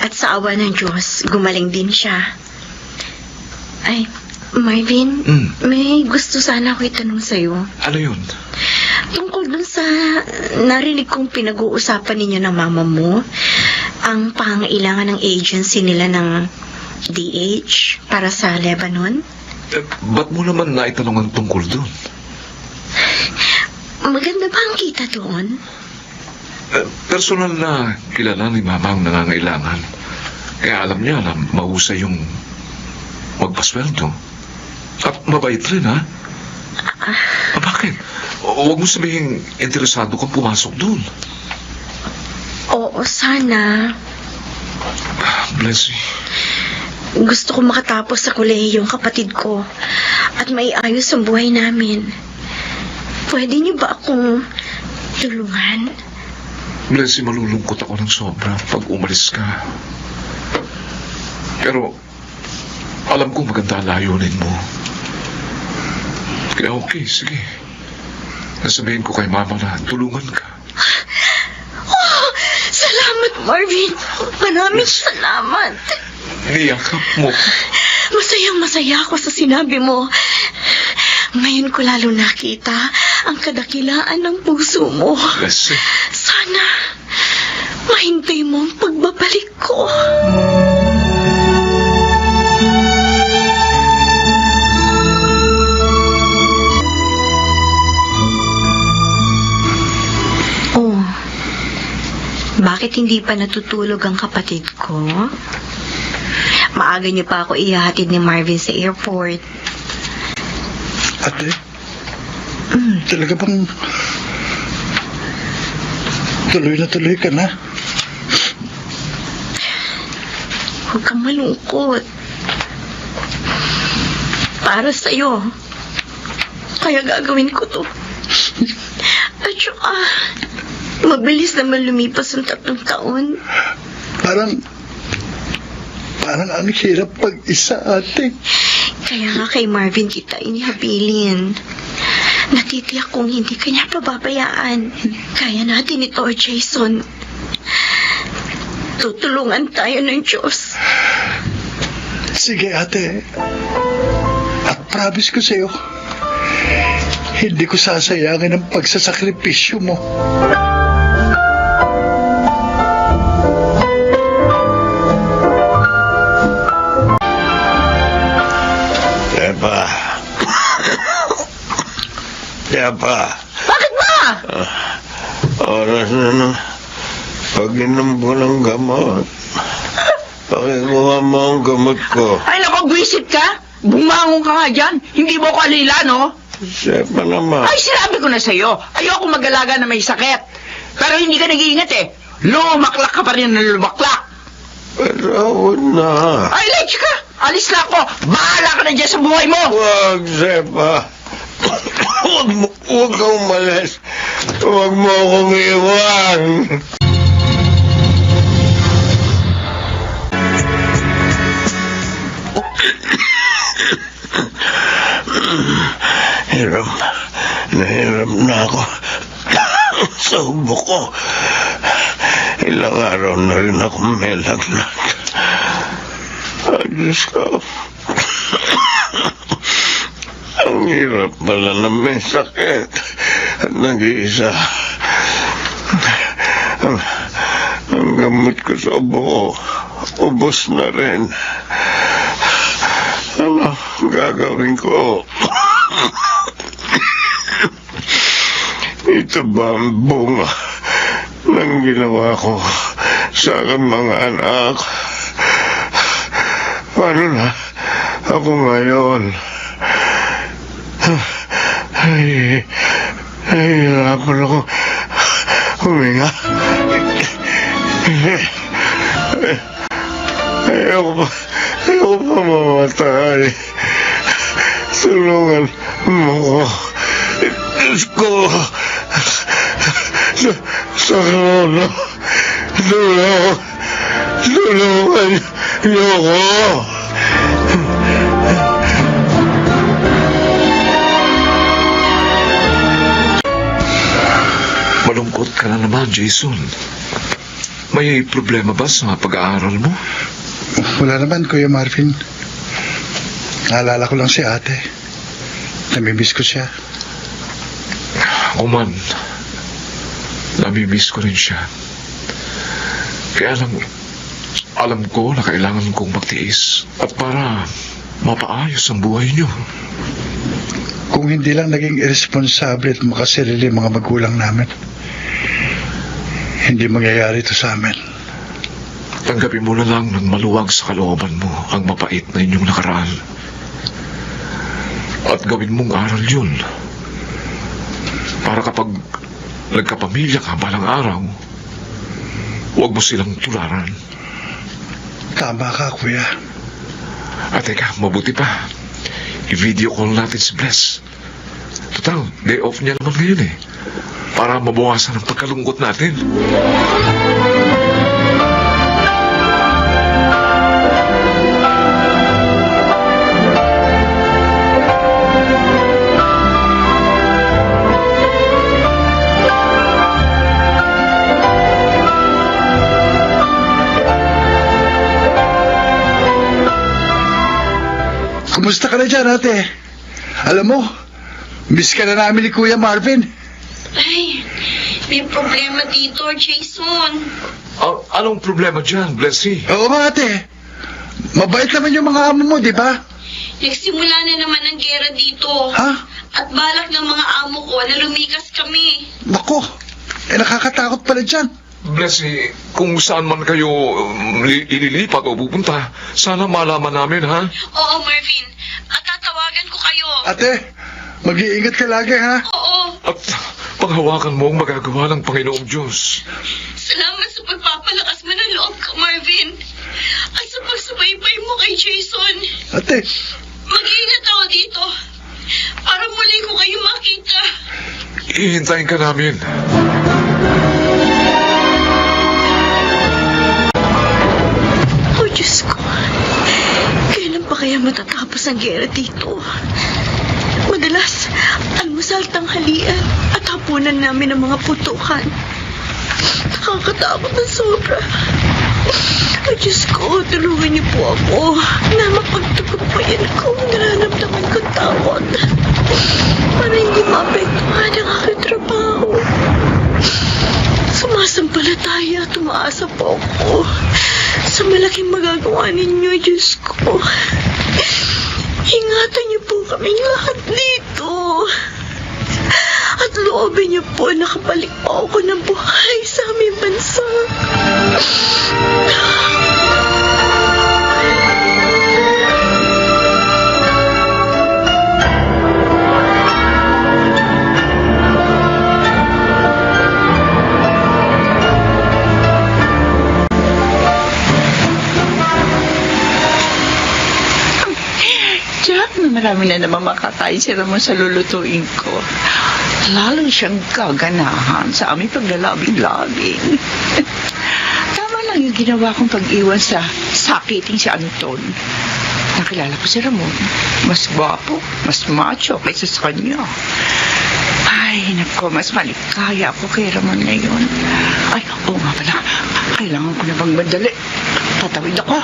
At sa awa ng Diyos, gumaling din siya. Ay, Marvin, may gusto sana ako itanong sa'yo. Ano yun? Tungkol dun sa narinig kong pinag-uusapan ninyo ng mama mo, ang pangailangan ng agency nila ng DH para sa Lebanon. Ba't mo naman naitanong ang tungkol dun? Maganda ba ang kita doon? Personal na kilala ni Mama ang nangangailangan. Kaya alam niya na mahusay yung magpasweldo. At mabait rin, ha? Bakit? Huwag mo sabihin interesado kang pumasok dun. Oo, sana. Bless you. Gusto ko makatapos sa kolehiyo yung kapatid ko at maiayos ang buhay namin. Pwede niyo ba akong tulungan? Bless you, malulungkot ako ng sobra pag umalis ka. Pero, alam ko maganda ang layunin mo. Kaya okay, sige. Nasabihin ko kay Mama na tulungan ka. Oh, salamat, Marvin. Maraming salamat. Niyakap mo. Masayang-masaya ako sa sinabi mo. Ngayon ko lalo nakita ang kadakilaan ng puso mo. Bless you. Sana mahintay mo ang pagbabalik ko. Oh, bakit hindi pa natutulog ang kapatid ko? Maaga niyo pa ako ihahatid ni Marvin sa airport. Ate, talaga bang tuloy na tuloy ka na? Huwag kang malungkot. Para sa'yo. Kaya gagawin ko to. At saka, mabilis naman lumipas ang 3 taon. Parang ang hirap pag-isa, ate. Kaya nga kay Marvin kita inihabilin. Natitiyak kong hindi kanya pababayaan. Kaya natin ito, Jason. Tutulungan tayo ng Diyos. Sige, ate. At promise ko sa'yo, hindi ko sasayangin ang pagsasakripisyo mo. Yapa. Bakit ba? Oras na na. Pag-inom ko ng gamot. Pakikuha mo ang gamot ko. Ay, naku, buwisit ka. Bumangon ka nga dyan. Hindi mo ko alila, no? Sepa naman. Ay, sinabi ko na sa'yo. Ayoko mag-alaga na may sakit. Pero hindi ka nag-iingat eh. Lumaklak ka pa rin na lumaklak. Pero na. Ay, Leche ka. Alis na ako. Bahala ka na dyan sa buhay mo. Huwag, Sepa. Huwag ka umalis. Huwag mo akong iwan. Hirap. Nahirap na ako. Sa ubo ko. Ilang araw na rin ako may lagnat. Ay, Diyos ko. Ang hirap pala na may sakit at nag-iisa. Ang gamot ko sa ubo ko, ubos na rin. Ano gagawin ko? Ito ba ang bunga ng ginawa ko sa aking mga anak? Paano na ako ngayon? Hirapan ako huminga. Ayoko pa mamatay. Tulungan mo ko. Diyos ko. Sa karoon. Tulungan niyo ko. Malungkot ka na naman, Jason. May problema ba sa pag-aaral mo? Wala naman, Kuya Marvin. Naalala ko lang si ate. Namimiss ko siya. Ako man, namimiss ko rin siya. Kaya alam ko na kailangan kong magtiis at para mapaayos ang buhay niyo. Kung hindi lang naging irresponsable at makasarili mga magulang namin, hindi mangyayari ito sa amin. Tanggapin mo na lang ng maluwag sa kalooban mo ang mapait na inyong nakaraan. At gawin mong aral yun. Para kapag nagkapamilya ka balang araw, huwag mo silang tularan. Tama ka, kuya. At teka, mabuti pa. I-video call natin si Bless. Total, day off niya naman ngayon eh. Para mabawasan ang pagkalungkot natin. Kumusta ka na dyan, ate? Alam mo, miss ka na namin ni Kuya Marvin. Ay, may problema dito, Jason. Anong problema dyan, Blessy? Oo nga, ate. Mabait naman yung mga amo mo, di ba? Nagsimula na naman ang gera dito. Ha? At balak ng mga amo ko na lumikas kami. Nako, nakakatakot pala dyan. Blessy, kung saan man kayo ililipat o pupunta, sana malaman namin, ha? Oo, Marvin. At tatawagan ko kayo. Ate, mag-iingat ka lagi, ha? Oo. At panghawakan mo ang magagawa ng Panginoong Diyos. Salamat sa pagpapalakas mo ng loob ko, Marvin. At sa pagsubaybay mo kay Jason. Ate, Mag-iingat ako dito. Para muli ko kayo makita. Ihintayin ka namin. Oh, Diyos ko. Kailan pa kaya matatapos ang gera dito? Madalas, almusal, tanghalian at hapunan namin ang mga putukan. Nakakatakot ng sobra. Oh, Diyos ko, tulungan niyo po ako na mapagtagumpayan ko ang nararamdaman kong takot para hindi maapektuhan ang aking trabaho. Sumasampalataya, tumaasa po ako sa malaking magagawa ninyo, Diyos ko. Ingatan niyo po kaming lahat dito. At loobin niyo po na nakabalik po ako ng buhay sa aming bansa. Jack, marami na naman makakain si Ramon sa lulutuin ko. Lalo siyang gaganahan sa aming paglalabing-labing. Tama lang yung ginawa kong pag-iwan sa sakiting si Anton. Nakilala ko si Ramon. Mas gwapo, mas macho kaysa sa kanya. Ay, nako, mas malikaya ako kay Ramon ngayon. Ay, oo nga pala. Kailangan ko na bang madali. Tatawid ako.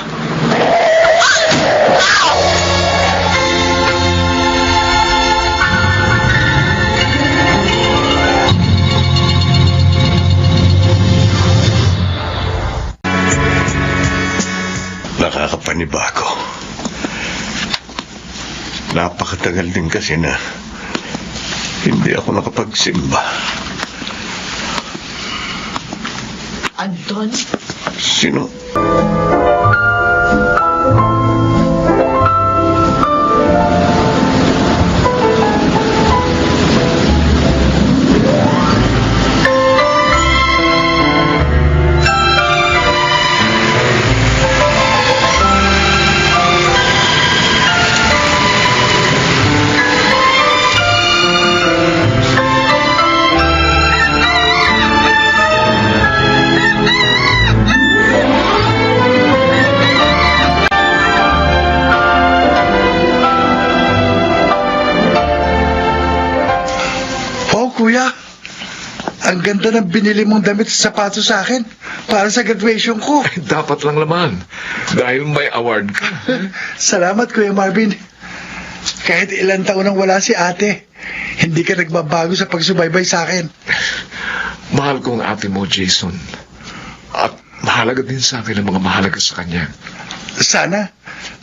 Nakakapanibago. Napakatagal din kasi na hindi ako nakapagsimba. Anton? Sino? Kuya, ang ganda ng binili mong damit sa sapatos sa akin para sa graduation ko. Dapat lang naman. Dahil may award ka. Salamat, Kuya Marvin. kahit ilang taon nang wala si ate, hindi ka nagbabago sa pagsubaybay sa akin. Mahal ko ang ate mo, Jason. At mahalaga din sa akin ang mga mahalaga sa kanya. Sana,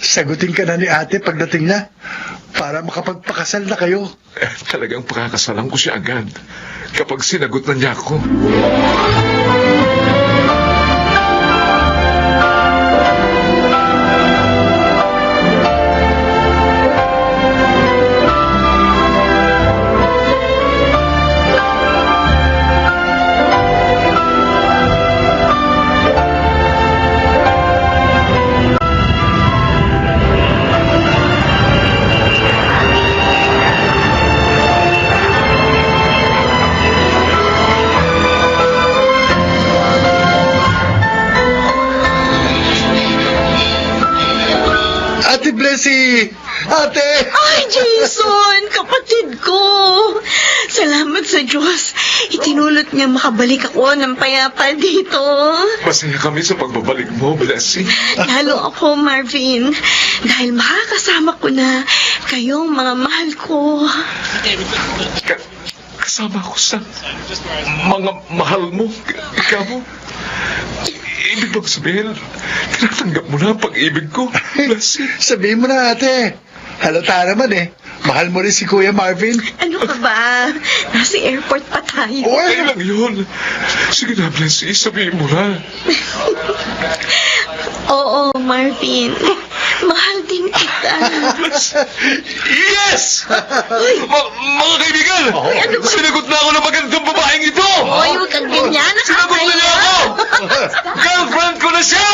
sagutin ka na ni ate pagdating niya para makapagpakasal na kayo. Talagang pakakasalan ko siya agad kapag sinagot na niya ako. Ate Blessy! Ate! Ay, Jason! Kapatid ko! Salamat sa Diyos. Itinulot niya makabalik ako ng payapa dito. Masaya kami sa pagbabalik mo, Blessing. Lalo ako, Marvin. Dahil makakasama ko na kayong mga mahal ko. Kasama ko sa mga mahal mo. Ikaw mo. Ibig bang sabihin, tinatanggap mo na ang pag-ibig ko, Blessing? Sabihin mo na, ate. Halata naman eh. Mahal mo rin si Kuya Marvin. Ano ka ba? Nasa airport pa tayo. Okay lang yun. Sige na, Blessing, sabihin mo na. Oo, Marvin. Mahal din kita. Yes! Mga kaibigan! Sinagot na ako ng magandang babaeng ito! Hoy, huwag kang ganyan. Sinagot na niya ako! Girlfriend ko na siya!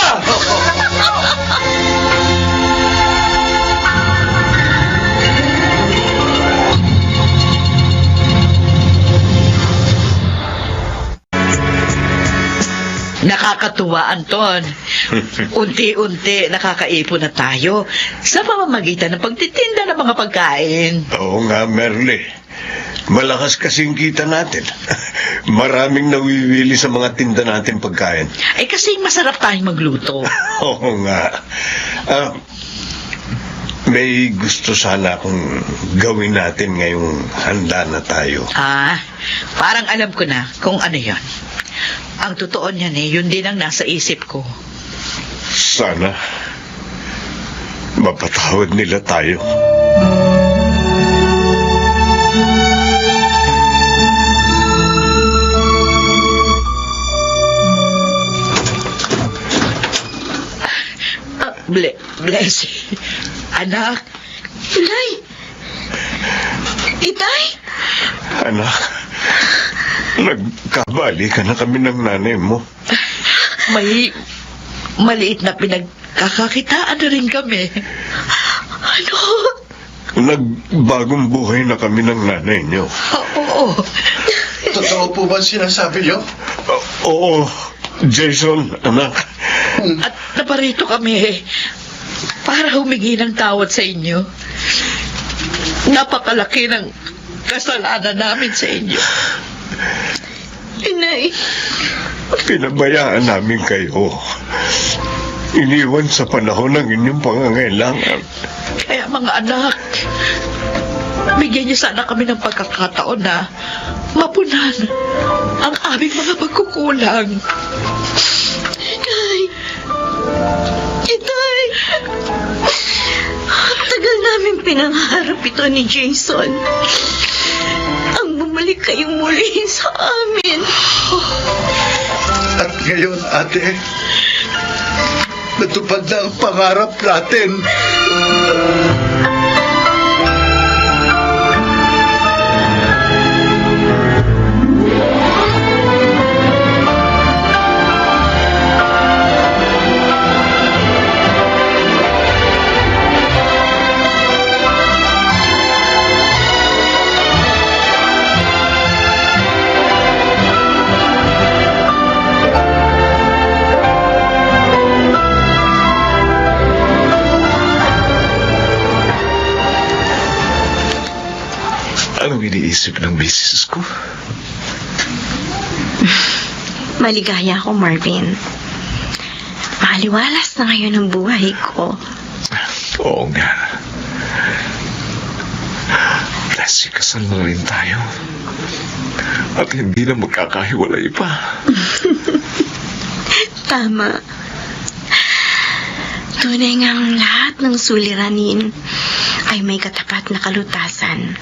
Nakakatuwa, Anton. Unti-unti nakakaipon na tayo sa pamamagitan ng pagtitinda ng mga pagkain. Oo nga, Merle. Malakas kasing kita natin. Maraming nawiwili sa mga tinda natin pagkain. Ay kasi masarap tayong magluto. Oo nga. May gusto sana akong gawin natin ngayong handa na tayo. Parang alam ko na kung ano yon. Ang totoo niyan yun din ang nasa isip ko. Sana mapatawad nila tayo. Bless. Anak. Inay! Itay! Anak, nagkabali ka na kami ng nanay mo. May maliit na pinagkakakitaan na rin kami. Ano? Nagbagong buhay na kami ng nanay niyo. Oo. Totoo po ba sinasabi niyo? Oo, Jason, anak. At naparito kami para humingi ng tawad sa inyo. Napakalaki ng kasalanan namin sa inyo. Inay! Pinabayaan namin kayo. Iniwan sa panahon ng inyong pangangailangan. Kaya mga anak, bigyan niyo sana kami ng pagkakataon na mapunan ang aming mga pagkukulang. Inay! Itay! Tagal namin pinangarap ito ni Jason. Ang bumalik kayong muli sa amin. At ngayon, ate, natupad na ang pangarap natin. Anong iniisip ng misis ko? Maligaya ako, Marvin. Maliwalas na ngayon ang buhay ko. Oo nga. magkasal na rin tayo. At hindi na magkakahiwalay pa. Tama. Tunay ngang lahat ng suliranin ay may katapat na kalutasan.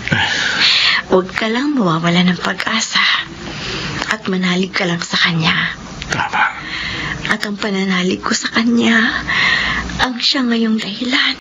Huwag ka lang mawawala ng pag-asa at manalig ka lang sa kanya. Tama. At ang pananalig ko sa kanya ang siya ngayong dahilan